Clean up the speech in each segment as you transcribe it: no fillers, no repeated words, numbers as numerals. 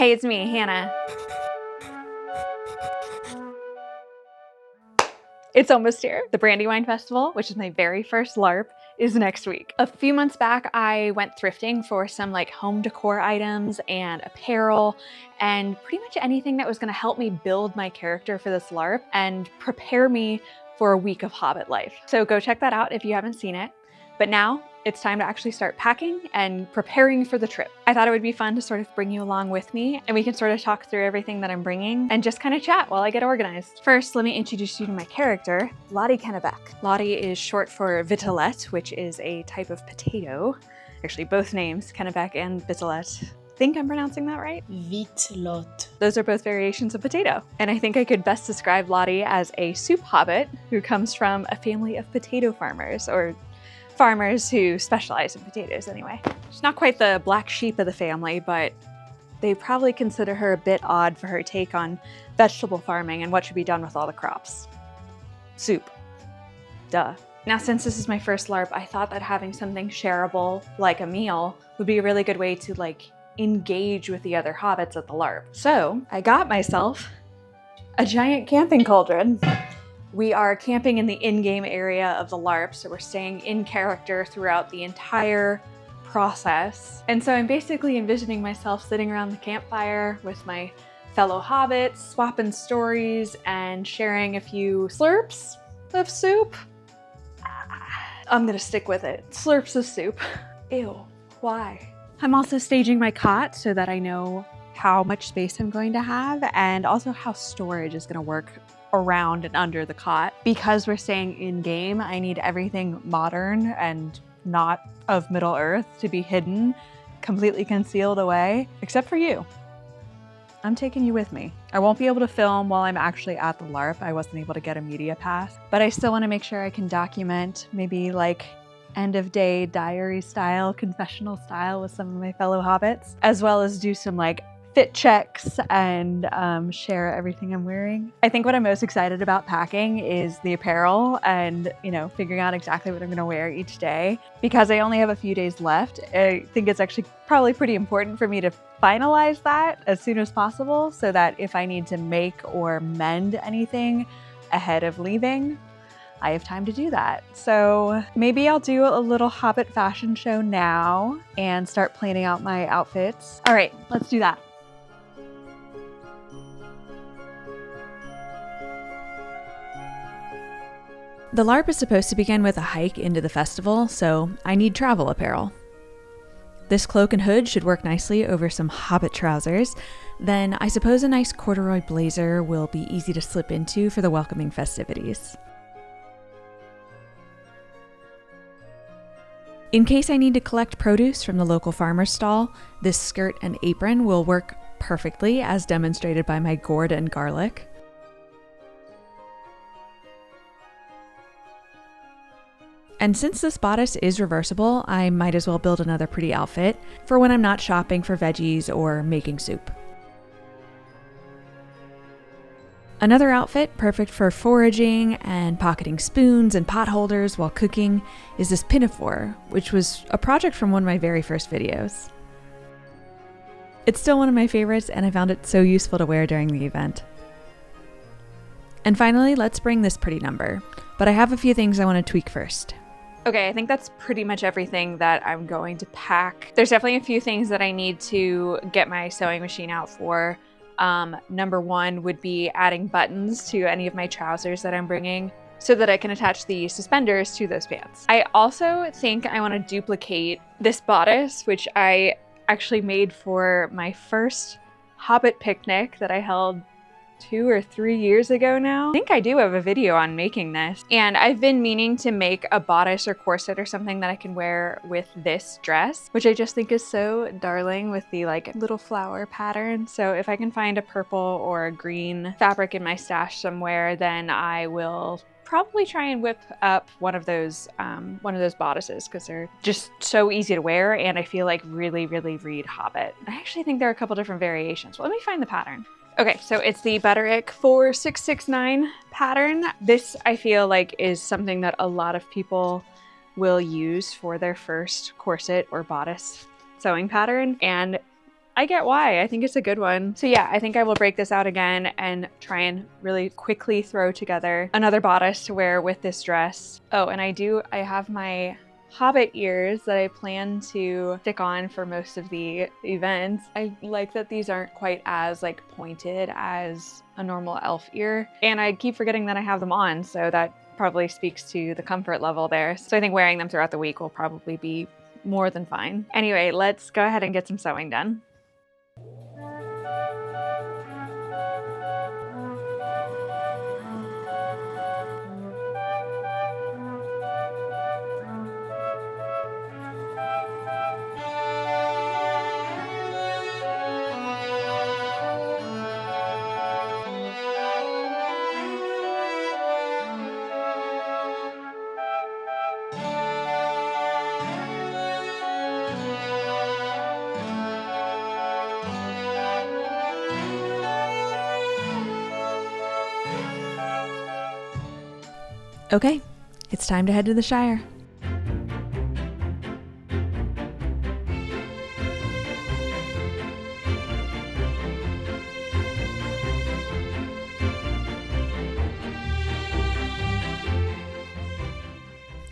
Hey, it's me, Hannah. It's almost here. The Brandywine Festival, which is my very first LARP, is next week. A few months back, I went thrifting for some like home decor items and apparel and pretty much anything that was gonna help me build my character for this LARP and prepare me for a week of Hobbit life. So go check that out if you haven't seen it. But now it's time to actually start packing and preparing for the trip. I thought it would be fun to sort of bring you along with me and we can sort of talk through everything that I'm bringing and just kind of chat while I get organized. First, let me introduce you to my character, Lottie Kennebec. Lottie is short for Vitellette, which is a type of potato. Actually, both names, Kennebec and Vitellette. Think I'm pronouncing that right? Vitellette. Those are both variations of potato. And I think I could best describe Lottie as a soup hobbit who comes from a family of potato farmers, or farmers who specialize in potatoes anyway. She's not quite the black sheep of the family, but they probably consider her a bit odd for her take on vegetable farming and what should be done with all the crops. Soup. Duh. Now, since this is my first LARP, I thought that having something shareable, like a meal, would be a really good way to engage with the other hobbits at the LARP. So I got myself a giant camping cauldron. We are camping in the in-game area of the LARP, so we're staying in character throughout the entire process. And so I'm basically envisioning myself sitting around the campfire with my fellow hobbits, swapping stories and sharing a few slurps of soup. I'm gonna stick with it. Slurps of soup. Ew, why? I'm also staging my cot so that I know how much space I'm going to have and also how storage is gonna work around and under the cot. Because we're staying in game, I need everything modern and not of Middle Earth to be hidden, completely concealed away, except for you. I'm taking you with me. I won't be able to film while I'm actually at the LARP. I wasn't able to get a media pass, but I still want to make sure I can document maybe end of day diary style, confessional style with some of my fellow hobbits, as well as do some fit checks and share everything I'm wearing. I think what I'm most excited about packing is the apparel and, figuring out exactly what I'm gonna wear each day. Because I only have a few days left, I think it's actually probably pretty important for me to finalize that as soon as possible so that if I need to make or mend anything ahead of leaving, I have time to do that. So maybe I'll do a little Hobbit fashion show now and start planning out my outfits. All right, let's do that. The LARP is supposed to begin with a hike into the festival, so I need travel apparel. This cloak and hood should work nicely over some Hobbit trousers. Then I suppose a nice corduroy blazer will be easy to slip into for the welcoming festivities. In case I need to collect produce from the local farmer's stall, this skirt and apron will work perfectly as demonstrated by my gourd and garlic. And since this bodice is reversible, I might as well build another pretty outfit for when I'm not shopping for veggies or making soup. Another outfit perfect for foraging and pocketing spoons and pot holders while cooking is this pinafore, which was a project from one of my very first videos. It's still one of my favorites and I found it so useful to wear during the event. And finally, let's bring this pretty number, but I have a few things I want to tweak first. Okay, I think that's pretty much everything that I'm going to pack. There's definitely a few things that I need to get my sewing machine out for. Number one would be adding buttons to any of my trousers that I'm bringing so that I can attach the suspenders to those pants. I also think I want to duplicate this bodice, which I actually made for my first Hobbit picnic that I held 2 or 3 years ago now. I think I do have a video on making this. And I've been meaning to make a bodice or corset or something that I can wear with this dress, which I just think is so darling with the little flower pattern. So if I can find a purple or a green fabric in my stash somewhere, then I will probably try and whip up one of those bodices because they're just so easy to wear and I feel really read Hobbit. I actually think there are a couple different variations. Well, let me find the pattern. Okay, so it's the Butterick 4669 pattern. This, I feel is something that a lot of people will use for their first corset or bodice sewing pattern. And I get why. I think it's a good one. So yeah, I think I will break this out again and try and really quickly throw together another bodice to wear with this dress. Oh, and I have my Hobbit ears that I plan to stick on for most of the events. I like that these aren't quite as like pointed as a normal elf ear. And I keep forgetting that I have them on, so that probably speaks to the comfort level there. So I think wearing them throughout the week will probably be more than fine. Anyway, let's go ahead and get some sewing done. Okay, it's time to head to the Shire.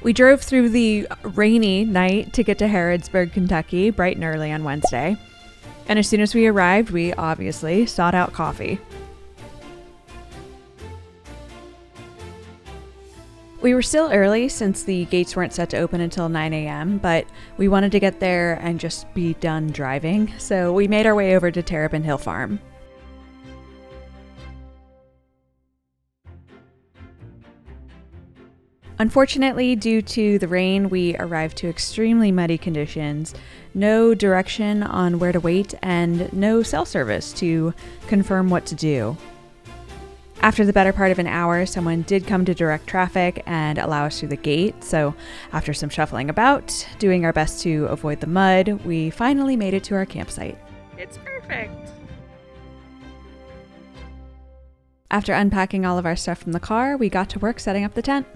We drove through the rainy night to get to Harrodsburg, Kentucky, bright and early on Wednesday. And as soon as we arrived, we obviously sought out coffee. We were still early since the gates weren't set to open until 9 a.m., but we wanted to get there and just be done driving, so we made our way over to Terrapin Hill Farm. Unfortunately, due to the rain, we arrived to extremely muddy conditions, no direction on where to wait, and no cell service to confirm what to do. After the better part of an hour, someone did come to direct traffic and allow us through the gate, so after some shuffling about, doing our best to avoid the mud, we finally made it to our campsite. It's perfect! After unpacking all of our stuff from the car, we got to work setting up the tent.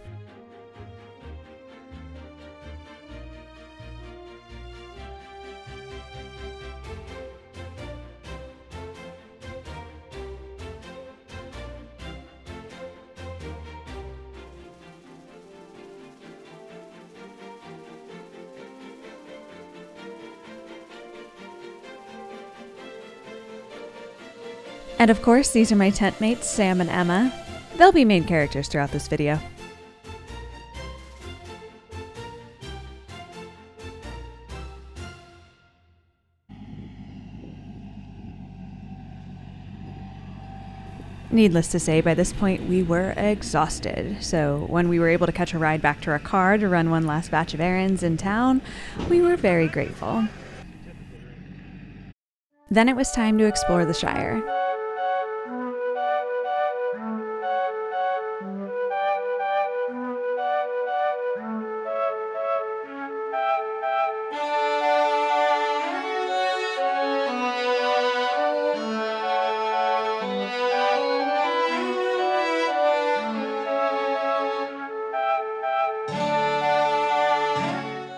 And of course, these are my tent mates, Sam and Emma. They'll be main characters throughout this video. Needless to say, by this point we were exhausted, so when we were able to catch a ride back to our car to run one last batch of errands in town, we were very grateful. Then it was time to explore the Shire.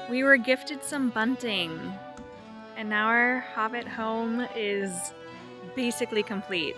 We were gifted some bunting, and now our Hobbit home is basically complete.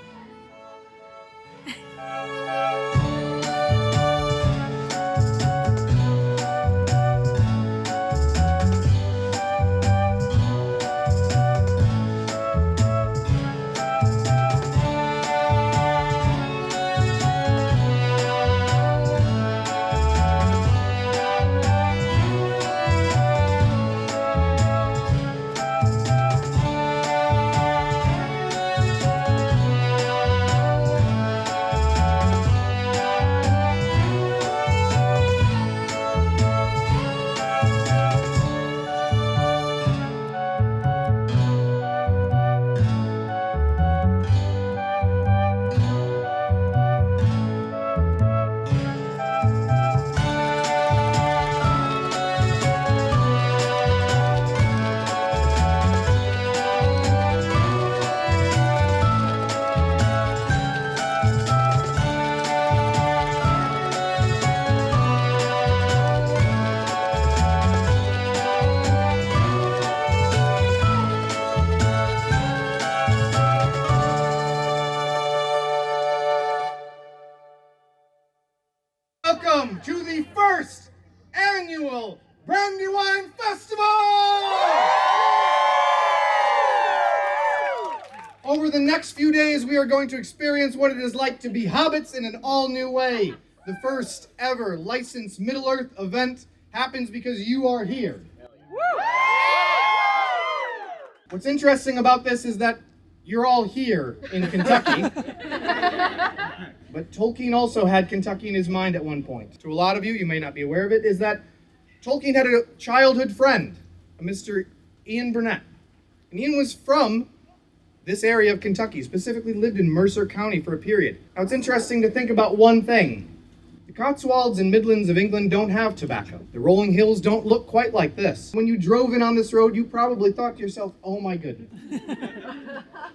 Welcome to the first annual Brandywine Festival! Over the next few days, we are going to experience what it is like to be hobbits in an all-new way. The first ever licensed Middle-earth event happens because you are here. What's interesting about this is that you're all here in Kentucky. But Tolkien also had Kentucky in his mind at one point. To a lot of you may not be aware of it, is that Tolkien had a childhood friend, a Mr. Ian Burnett. And Ian was from this area of Kentucky, specifically lived in Mercer County for a period. Now it's interesting to think about one thing. The Cotswolds and Midlands of England don't have tobacco. The rolling hills don't look quite like this. When you drove in on this road, you probably thought to yourself, oh my goodness,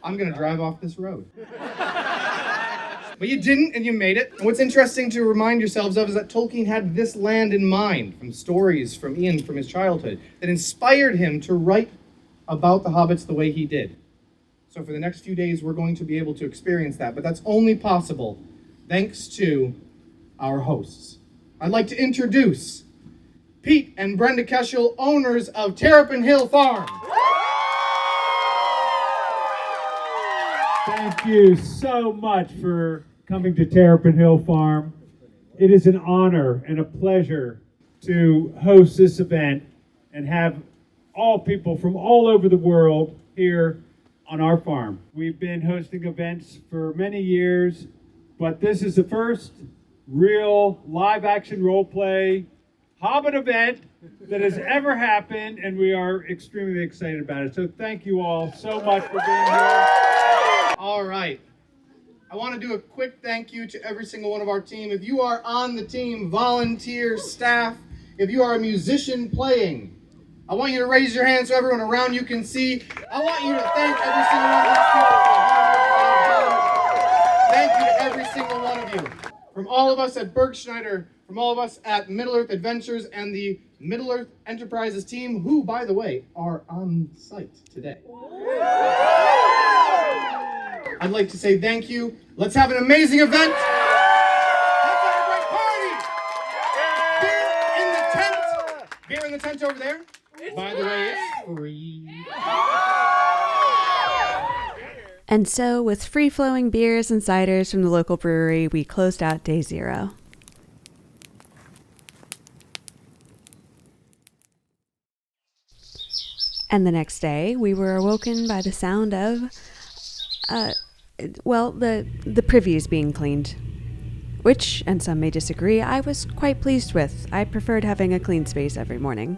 I'm gonna drive off this road. But you didn't, and you made it. And what's interesting to remind yourselves of is that Tolkien had this land in mind from stories from Ian from his childhood that inspired him to write about the hobbits the way he did. So for the next few days, we're going to be able to experience that, but that's only possible thanks to our hosts. I'd like to introduce Pete and Brenda Keschel, owners of Terrapin Hill Farm. Thank you so much for coming to Terrapin Hill Farm. It is an honor and a pleasure to host this event and have all people from all over the world here on our farm. We've been hosting events for many years, but this is the first real live action role play Hobbit event that has ever happened, and we are extremely excited about it. So thank you all so much for being here. All right. I want to do a quick thank you to every single one of our team. If you are on the team, volunteer, staff, if you are a musician playing, I want you to raise your hand so everyone around you can see. I want you to thank every single one of these people for the hard work they've done. Thank you to every single one of you. From all of us at Bergschneider, from all of us at Middle-earth Adventures and the Middle-earth Enterprises team, who, by the way, are on site today. I'd like to say thank you. Let's have an amazing event. Let's have a great party. Beer in the tent. Beer in the tent over there. By the way, it's free. And so, with free-flowing beers and ciders from the local brewery, we closed out day 0. And the next day, we were awoken by the sound of, the privys being cleaned. Which, and some may disagree, I was quite pleased with. I preferred having a clean space every morning.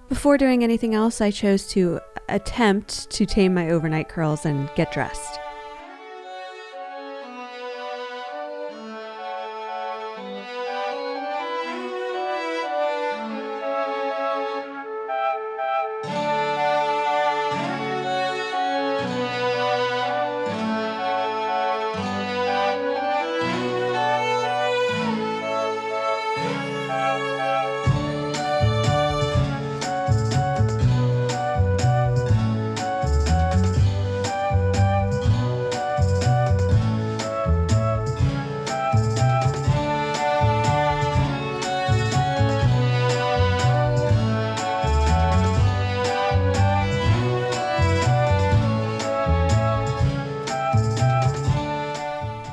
Before doing anything else, I chose to attempt to tame my overnight curls and get dressed.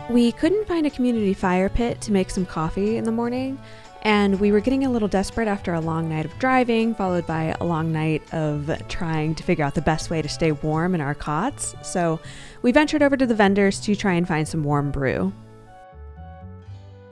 We couldn't find a community fire pit to make some coffee in the morning, and we were getting a little desperate after a long night of driving, followed by a long night of trying to figure out the best way to stay warm in our cots. So we ventured over to the vendors to try and find some warm brew.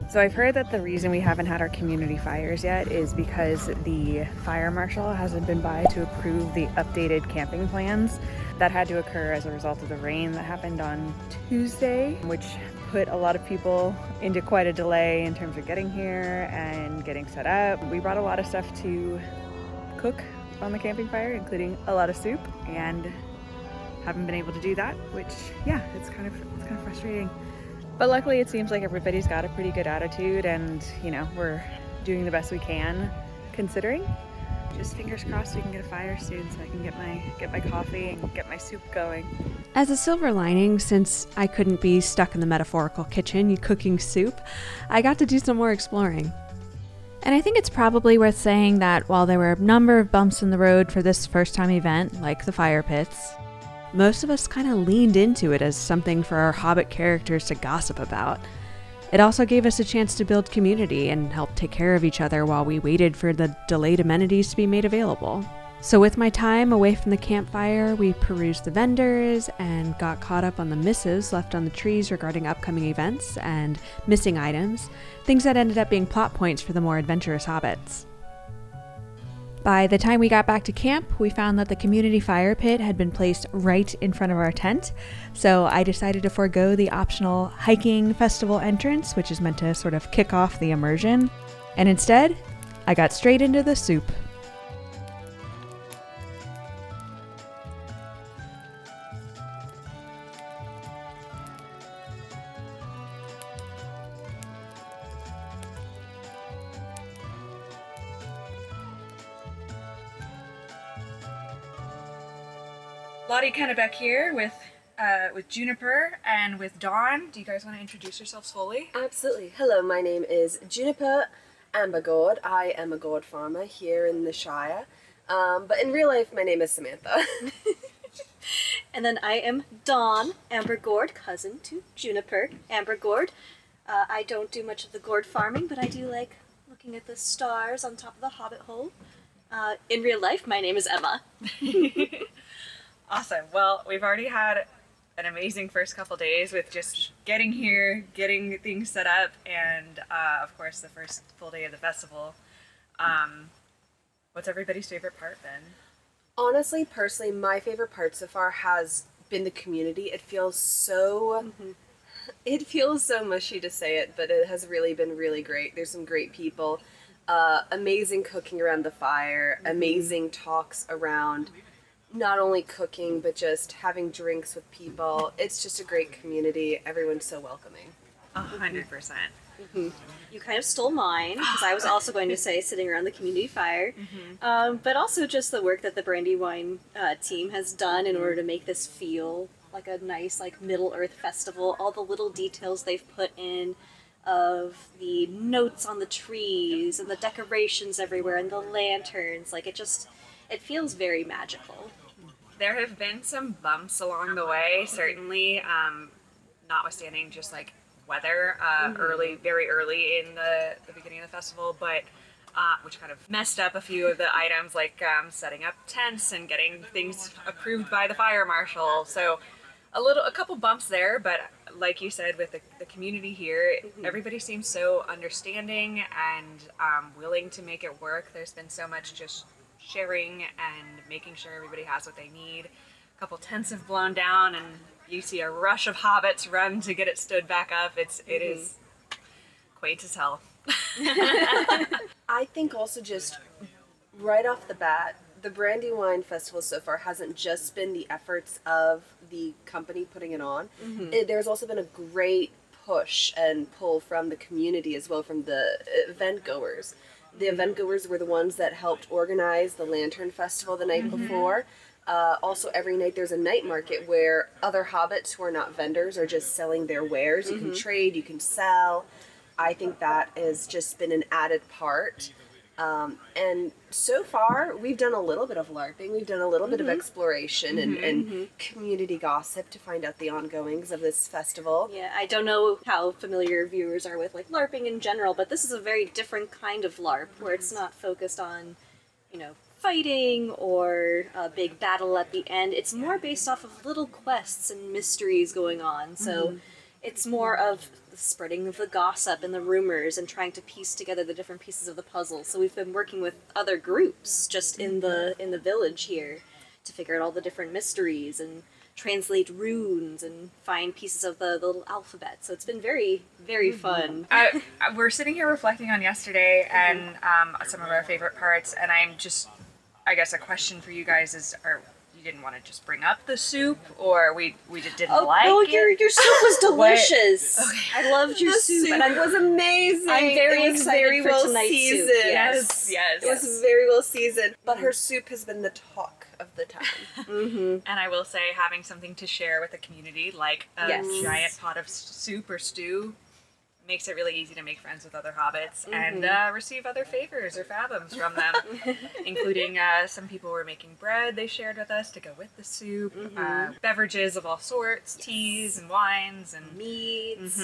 So I've heard that the reason we haven't had our community fires yet is because the fire marshal hasn't been by to approve the updated camping plans that had to occur as a result of the rain that happened on Tuesday, which put a lot of people into quite a delay in terms of getting here and getting set up. We brought a lot of stuff to cook on the camping fire, including a lot of soup, and haven't been able to do that, which, yeah, it's kind of frustrating. But luckily it seems like everybody's got a pretty good attitude, and, you know, we're doing the best we can considering. Just fingers crossed we can get a fire soon so I can get my coffee and get my soup going. As a silver lining, since I couldn't be stuck in the metaphorical kitchen cooking soup, I got to do some more exploring. And I think it's probably worth saying that while there were a number of bumps in the road for this first-time event, like the fire pits, most of us kind of leaned into it as something for our Hobbit characters to gossip about. It also gave us a chance to build community and help take care of each other while we waited for the delayed amenities to be made available. So with my time away from the campfire, we perused the vendors and got caught up on the missives left on the trees regarding upcoming events and missing items, things that ended up being plot points for the more adventurous hobbits. By the time we got back to camp, we found that the community fire pit had been placed right in front of our tent, so I decided to forego the optional hiking festival entrance, which is meant to sort of kick off the immersion, and instead, I got straight into the soup. Lottie Kennebeck here with Juniper and with Dawn. Do you guys want to introduce yourselves fully? Absolutely. Hello, my name is Juniper Ambergord. I am a gourd farmer here in the Shire. But in real life, my name is Samantha. And then I am Dawn Ambergord, cousin to Juniper Ambergord. I don't do much of the gourd farming, but I do like looking at the stars on top of the Hobbit hole. In real life, my name is Emma. Awesome. Well, we've already had an amazing first couple days with just getting here, getting things set up, and of course the first full day of the festival. What's everybody's favorite part then? Honestly, personally, my favorite part so far has been the community. It feels so... It feels so mushy to say it, but it has really been really great. There's some great people. Amazing cooking around the fire. Amazing talks around not only cooking, but just having drinks with people. It's just a great community. Everyone's so welcoming. 100%. You kind of stole mine, because I was also going to say sitting around the community fire. But also just the work that the Brandywine team has done in order to make this feel like a nice, like, Middle-earth festival. All the little details they've put in of the notes on the trees and the decorations everywhere and the lanterns. Like, it feels very magical. There have been some bumps along the way, certainly, notwithstanding just like weather very early in the beginning of the festival, but which kind of messed up a few of the items, like setting up tents and getting things approved by the fire marshal. So a couple bumps there, but like you said, with the community here, everybody seems so understanding and willing to make it work. There's been so much just sharing and making sure everybody has what they need. A couple tents have blown down and you see a rush of hobbits run to get it stood back up. It is quaint as hell. I think also just right off the bat, the Brandywine Festival so far hasn't just been the efforts of the company putting it on. There's also been a great push and pull from the community as well, from the event goers. The event goers were the ones that helped organize the Lantern Festival the night before. Also, every night there's a night market where other hobbits who are not vendors are just selling their wares. You can trade, you can sell. I think that has just been an added part. And so far, we've done a little bit of LARPing. We've done a little bit of exploration and community gossip to find out the ongoings of this festival. Yeah, I don't know how familiar viewers are with like LARPing in general, but this is a very different kind of LARP where it's not focused on, fighting or a big battle at the end. It's more based off of little quests and mysteries going on. So it's more of the spreading of the gossip and the rumors and trying to piece together the different pieces of the puzzle. So we've been working with other groups just in the village here to figure out all the different mysteries and translate runes and find pieces of the little alphabet. So it's been very, very fun. We're sitting here reflecting on yesterday and some of our favorite parts, and I guess a question for you guys is, you didn't want to just bring up the soup, or we just didn't Oh, like no, it. your soup was delicious. Okay. I loved your The soup, and soup was amazing. I'm very it was excited very for well tonight's seasoned. soup. Yes. It was very well seasoned. But her soup has been the talk of the town. And I will say, having something to share with the community, like a Yes. giant pot of soup or stew, makes it really easy to make friends with other hobbits and receive other favors or fathoms from them, including some people were making bread they shared with us to go with the soup, beverages of all sorts, teas and wines and Meats.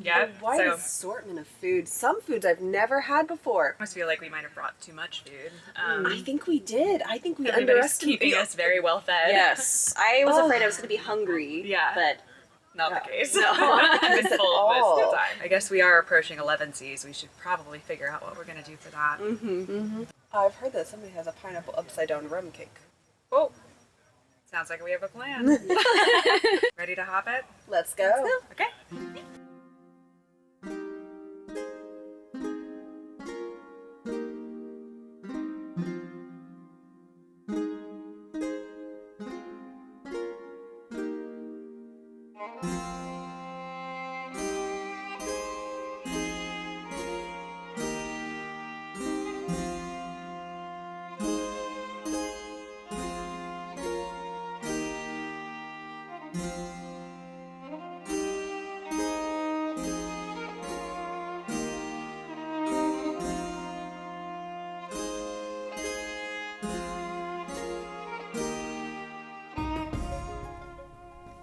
Yep. A wide So assortment of food. Some foods I've never had before. I almost feel like we might have brought too much food. I think we did. I think we Everybody's underestimated. keeping us very well fed. yes, I was afraid I was going to be hungry. Yeah. But Not the case. No. I've been full most of all. the time. I guess we are approaching 11 Cs. We should probably figure out what we're going to do for that. I've heard that somebody has a pineapple upside down rum cake. Oh, sounds like we have a plan. Ready to hop it? Let's go. Okay.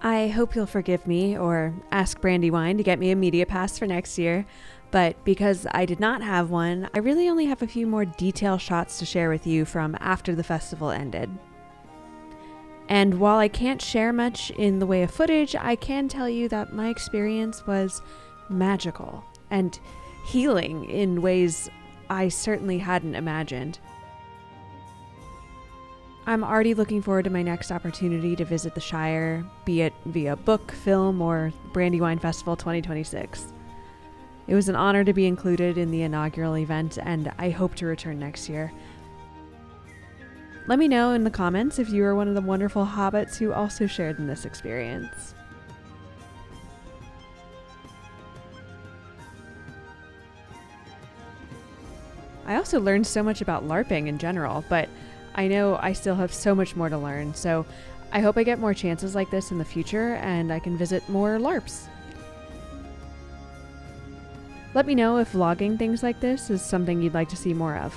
I hope you'll forgive me or ask Brandywine to get me a media pass for next year, but because I did not have one, I really only have a few more detail shots to share with you from after the festival ended. And while I can't share much in the way of footage, I can tell you that my experience was magical and healing in ways I certainly hadn't imagined. I'm already looking forward to my next opportunity to visit the Shire, be it via book, film, or Brandywine Festival 2026. It was an honor to be included in the inaugural event, and I hope to return next year. Let me know in the comments if you are one of the wonderful hobbits who also shared in this experience. I also learned so much about LARPing in general, but I know I still have so much more to learn, so I hope I get more chances like this in the future and I can visit more LARPs. Let me know if vlogging things like this is something you'd like to see more of.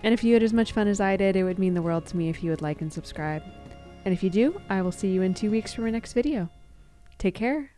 And if you had as much fun as I did, it would mean the world to me if you would like and subscribe. And if you do, I will see you in 2 weeks for my next video. Take care.